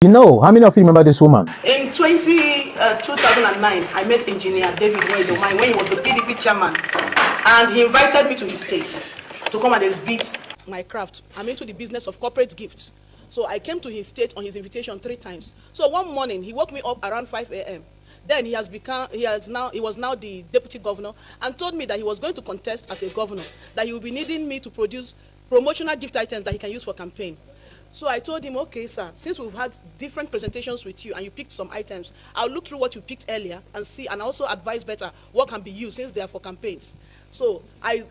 You know, how many of you remember this woman? In 2009, I met Engineer David Umahi when he was the PDP chairman, and he invited me to his state to come and exhibit my craft. I'm into the business of corporate gifts. So I came to his state on his invitation 3 times. So one morning, he woke me up around 5 a.m. Then he was now the deputy governor and told me that he was going to contest as a governor, that he would be needing me to produce promotional gift items that he can use for campaign. So I told him, okay, sir, since we've had different presentations with you and you picked some items, I'll look through what you picked earlier and see, and also advise better what can be used since they are for campaigns. So I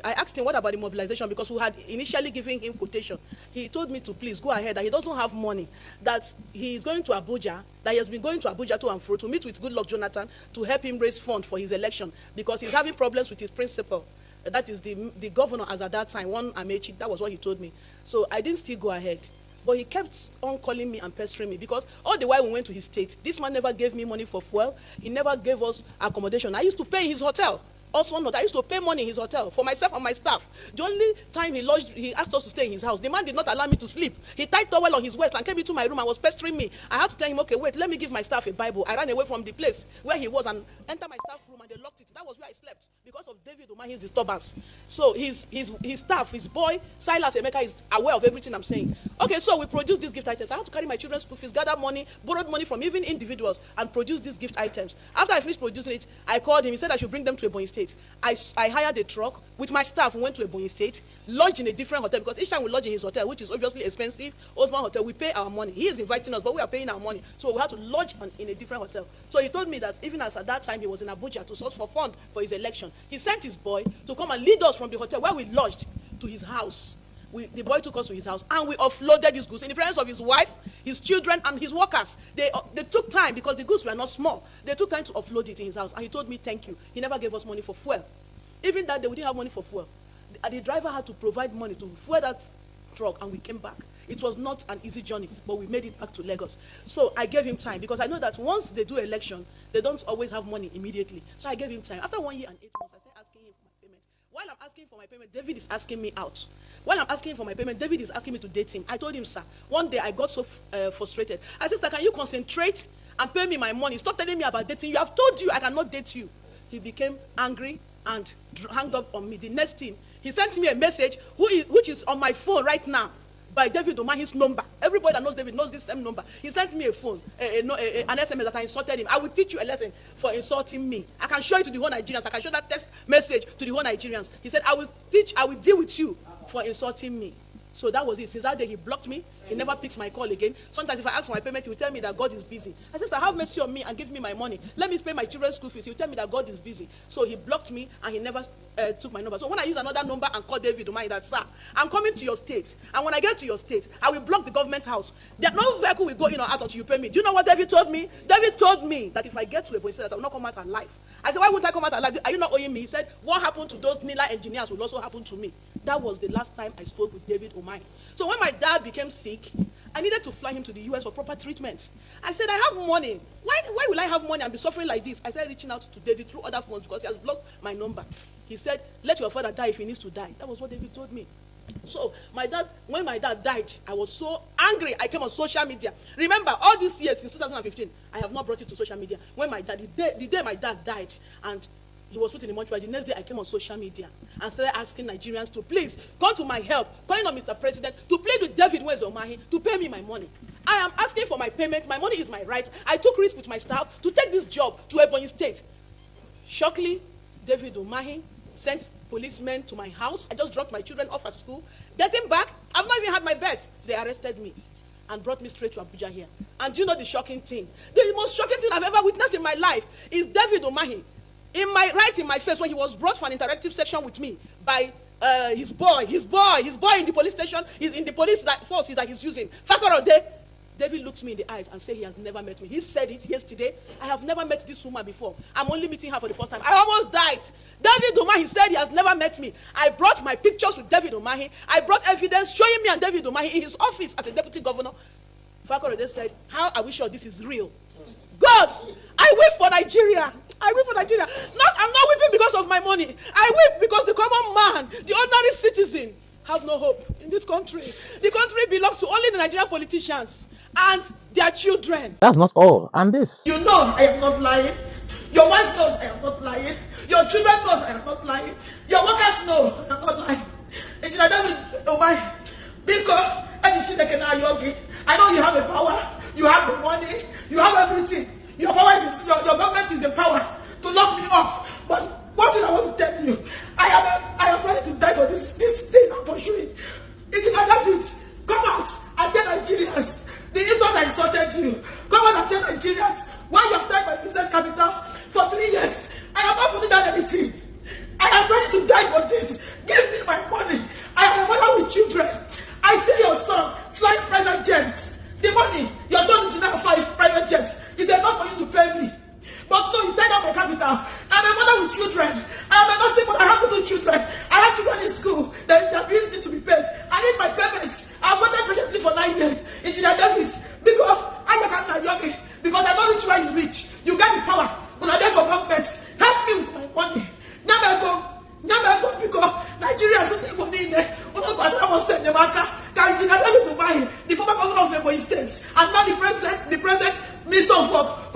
asked him, what about the mobilization? Because we had initially given him quotation. He told me to please go ahead, that he doesn't have money, that he is going to Abuja, that he has been going to Abuja to and fro to meet with Goodluck Jonathan to help him raise funds for his election because he's having problems with his principal. That is the governor as at that time, one Amaze. That was what he told me. So I didn't still go ahead. But he kept on calling me and pestering me because all the while we went to his state, this man never gave me money for fuel. He never gave us accommodation. I used to pay in his hotel. Also not, I used to pay money in his hotel for myself and my staff. The only time he asked us to stay in his house, the man did not allow me to sleep. He tied towel on his waist and came into my room and was pestering me. I had to tell him, okay, wait, let me give my staff a Bible. I ran away from the place where he was and entered my staff room and they locked it. That was where I slept because of David Umahi's disturbance. So his staff, his boy, Silas Emeka, is aware of everything I'm saying. Okay, so we produced these gift items. I had to carry my children's school fees, gather money, borrowed money from even individuals and produce these gift items. After I finished producing it, I called him. He said I should bring them to Ebonyi State. I hired a truck with my staff. We went to Ebonyi State, lodged in a different hotel because each time we lodge in his hotel, which is obviously expensive, Osman Hotel, we pay our money. He is inviting us, but we are paying our money. So we had to lodge in a different hotel. So he told me that even as at that time he was in Abuja to source for fund for his election, he sent his boy to come and lead us from the hotel where we lodged to his house. The boy took us to his house and we offloaded his goods in the presence of his wife, his children, and his workers. They took time because the goods were not small. They took time to offload it in his house and he told me thank you. He never gave us money for fuel. Even that day, we didn't have money for fuel. The driver had to provide money to fuel that truck, and we came back. It was not an easy journey, but we made it back to Lagos. So I gave him time, because I know that once they do election, they don't always have money immediately. So I gave him time. After 1 year and 8 months, I started asking him for my payment. While I'm asking for my payment, David is asking me out. While I'm asking for my payment, David is asking me to date him. I told him, sir, one day I got so frustrated. I said, sir, can you concentrate and pay me my money? Stop telling me about dating you. I've told you I cannot date you. He became angry and hung up on me. The next thing, he sent me a message which is on my phone right now by David Umahi's number. Everybody that knows David knows this same number. He sent me a phone, an SMS that I insulted him. I will teach you a lesson for insulting me. I can show it to the whole Nigerians. I can show that text message to the whole Nigerians. He said, I will deal with you for insulting me. So that was it. Since that day, he blocked me. He never picks my call again. Sometimes if I ask for my payment, he will tell me that God is busy. I said, sir, have mercy on me and give me my money. Let me pay my children's school fees. He will tell me that God is busy. So he blocked me and he never took my number. So when I use another number and call David Umahi, that, sir, I'm coming to your state. And when I get to your state, I will block the government house. There no vehicle will go in or out until you pay me. Do you know what David told me? David told me that if I get to a point, I will not come out alive. I said, why wouldn't I come out alive? Are you not owing me? He said, what happened to those Nila engineers will also happen to me. That was the last time I spoke with David Umahi. So when my dad became sick, I needed to fly him to the US for proper treatment. I said, I have money. Why will I have money and be suffering like this? I started reaching out to David through other phones because he has blocked my number. He said, let your father die if he needs to die. That was what David told me. So when my dad died, I was so angry. I came on social media. Remember, all these years since 2015, I have not brought it to social media. When my dad, the day my dad died, and he was put in the mortuary, the next day I came on social media and started asking Nigerians to please come to my help, calling on Mr. President to plead with David Umahi to pay me my money. I am asking for my payment. My money is my right. I took risk with my staff to take this job to Ebonyi State. Shockingly, David Umahi sent policemen to my house. I just dropped my children off at school. Getting back, I've not even had my bed. They arrested me and brought me straight to Abuja here. And do you know the shocking thing? The most shocking thing I've ever witnessed in my life is David Umahi. Right in my face, when he was brought for an interactive session with me by his boy in the police station, in the police force that he's using, Fakorode, David looked me in the eyes and said he has never met me. He said it yesterday. I have never met this woman before. I'm only meeting her for the first time. I almost died. David Umahi said he has never met me. I brought my pictures with David Umahi. I brought evidence showing me and David Umahi in his office as a deputy governor. Fakorode said, how are we sure this is real? God, I weep for Nigeria. I weep for Nigeria. I'm not weeping because of my money. I weep because the common man, the ordinary citizen, have no hope in this country. The country belongs to only the Nigerian politicians. And their children. That's not all. And this. You know I am not lying. Your wife knows I am not lying. Your children knows I am not lying. Your workers know I am not lying. Engineer David Umahi, because anything they can yogi. I know you have the power, you have the money, you have everything. Your power is your government is in power to lock me up. But one thing I want to tell you, I am ready to die for this thing I'm pursuing. Engineer David, come out and tell Nigerians. The insult I insulted you. Come out and tell Nigerians why you have died my business capital for 3 years. I am not putting down anything. I am ready to die for this. Give me my money. I am a mother with children. I see your son flying private jets. The money your son is now 5 private jets is enough for you to pay me. But no, you tied up my capital. I'm a mother with children. I am a nursing mother. I have little children. I have children in school. Their bills need to be paid. I need my payments. I've waited patiently for 9 years. Engineer David, because I can't yogi. Because I don't reach where you reach. You get the power. When I there for government, help me with my money. Never go because Nigeria is something money in there. When I was sent the marker, Engineer David Umahi, the former governor of the Ebonyi State, and now the present Minister of Work.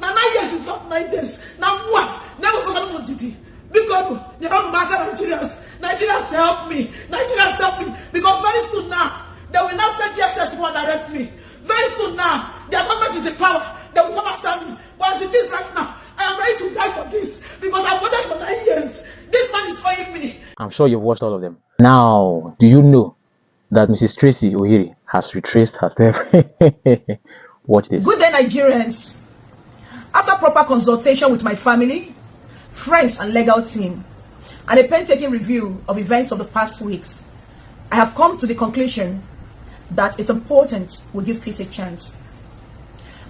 Now 9 years is not 9 days. Now what? Never government duty. Because they don't matter Nigerians. Nigerians help me. Nigerians help me. Because very soon now, they will now send DSS to come and arrest me. Very soon now, their government is in power. They will come after me. But as it is right now, I am ready to die for this. Because I've voted for 9 years. This man is owing me. I'm sure you've watched all of them. Now, do you know that Mrs. Tracy Ohiri has retraced her steps? Watch this. Good day, Nigerians. After proper consultation with my family, friends and legal team, and a painstaking review of events of the past weeks, I have come to the conclusion that it's important we give peace a chance.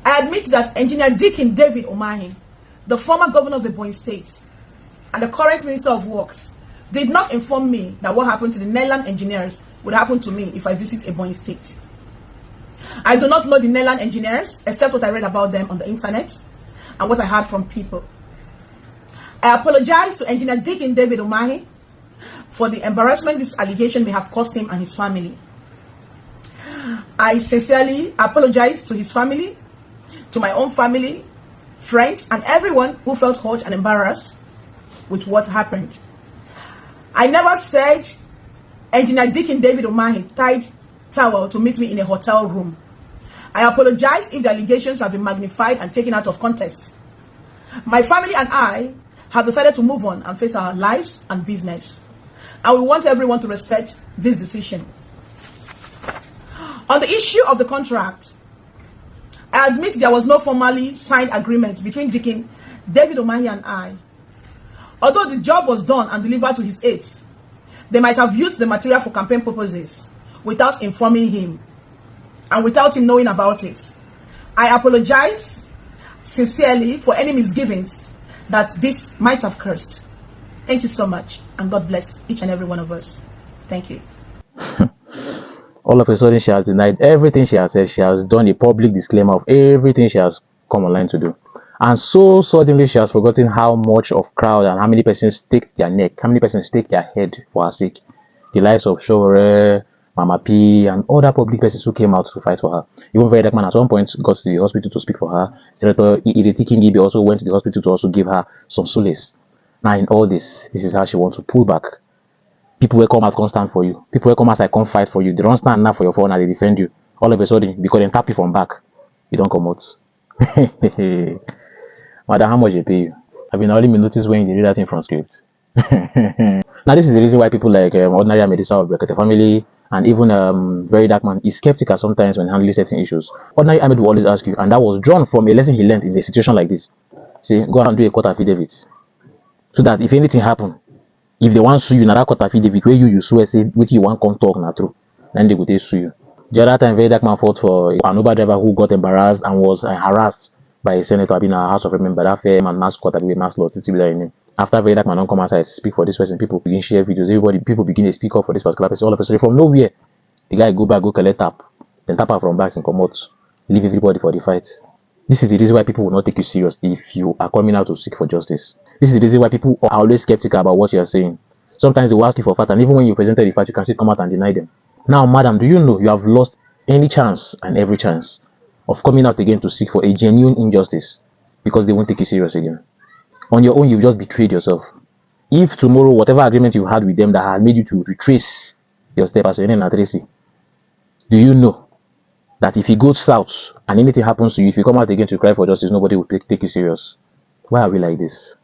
I admit that Engineer Deacon David Umahi, the former governor of the Ebonyi State and the current Minister of Works, did not inform me that what happened to the Neyland engineers would happen to me if I visit Ebonyi State. I do not know the Neyland engineers except what I read about them on the internet and what I heard from people. I apologize to Engineer Deacon David Umahi for the embarrassment this allegation may have caused him and his family. I sincerely apologize to his family, to my own family, friends, and everyone who felt hurt and embarrassed with what happened. I never said Engineer Deacon David Umahi tied towel to meet me in a hotel room. I apologize if the allegations have been magnified and taken out of context. My family and I have decided to move on and face our lives and business. And we want everyone to respect this decision. On the issue of the contract, I admit there was no formally signed agreement between Deacon David Umahi and I. Although the job was done and delivered to his aides, they might have used the material for campaign purposes without informing him and without him knowing about it. I apologize sincerely for any misgivings that this might have caused. Thank you so much, and God bless each and every one of us. Thank you. All of a sudden, she has denied everything she has said. She has done a public disclaimer of everything she has come online to do. And so suddenly, she has forgotten how much of crowd and how many persons stake their neck, how many persons stake their head for her sake. The likes of Showore, Mama P, and other public persons who came out to fight for her. Even Very Dark Man at one point got to the hospital to speak for her. Senator Ireti Kingibe also went to the hospital to also give her some solace. Now in all this is how she wants to pull back. People will come out, come stand for you. People will come outside, come fight for you. They don't stand now for your phone and they defend you. All of a sudden, because they tap you from back, you don't come out. Madam, how much they pay you? I've been only noticed when you read that thing from script. Now this is the reason why people like Ordinary Medisa of the family and even Very Dark Man is skeptical sometimes when handling certain issues. Ordinary Ahmed will always ask you, and that was drawn from a lesson he learned in a situation like this. See, go and do a court affidavit. So that if anything happen, if they want to sue you, that court affidavit where you swear say what you want come talk na true, then they go to sue you. The other time Very Dark Man fought for an Uber driver who got embarrassed and was harassed by a senator in our House of Representatives, that firm and mass court and mass law. After Very Dark Man don't come outside speak for this person, people begin share videos. People begin to speak up for this particular person. All of a sudden, from nowhere, the guy go back, go collect tap, then tap her from back and come out, leave everybody for the fight. This is the reason why people will not take you seriously if you are coming out to seek for justice. This is the reason why people are always skeptical about what you are saying. Sometimes they will ask you for fact, and even when you presented the fact, you can still come out and deny them. Now, madam, do you know you have lost any chance and every chance of coming out again to seek for a genuine injustice because they won't take you serious again. On your own, you've just betrayed yourself. If tomorrow, whatever agreement you had with them that had made you to retrace your step as your name and Tracy, do you know that if you go south and anything happens to you, if you come out again to cry for justice, nobody will take you serious? Why are we like this?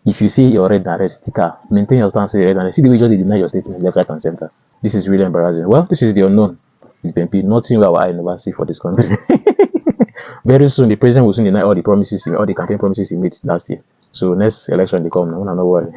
If you say you're red and red, sticker, maintain your stance, red and red. See the way you just deny your statement left, right, and center. This is really embarrassing. Well, this is the unknown. Nothing where our eye never see for this country. Very soon, the president will soon deny all the promises, all the campaign promises he made last year. So next election they come, no worry.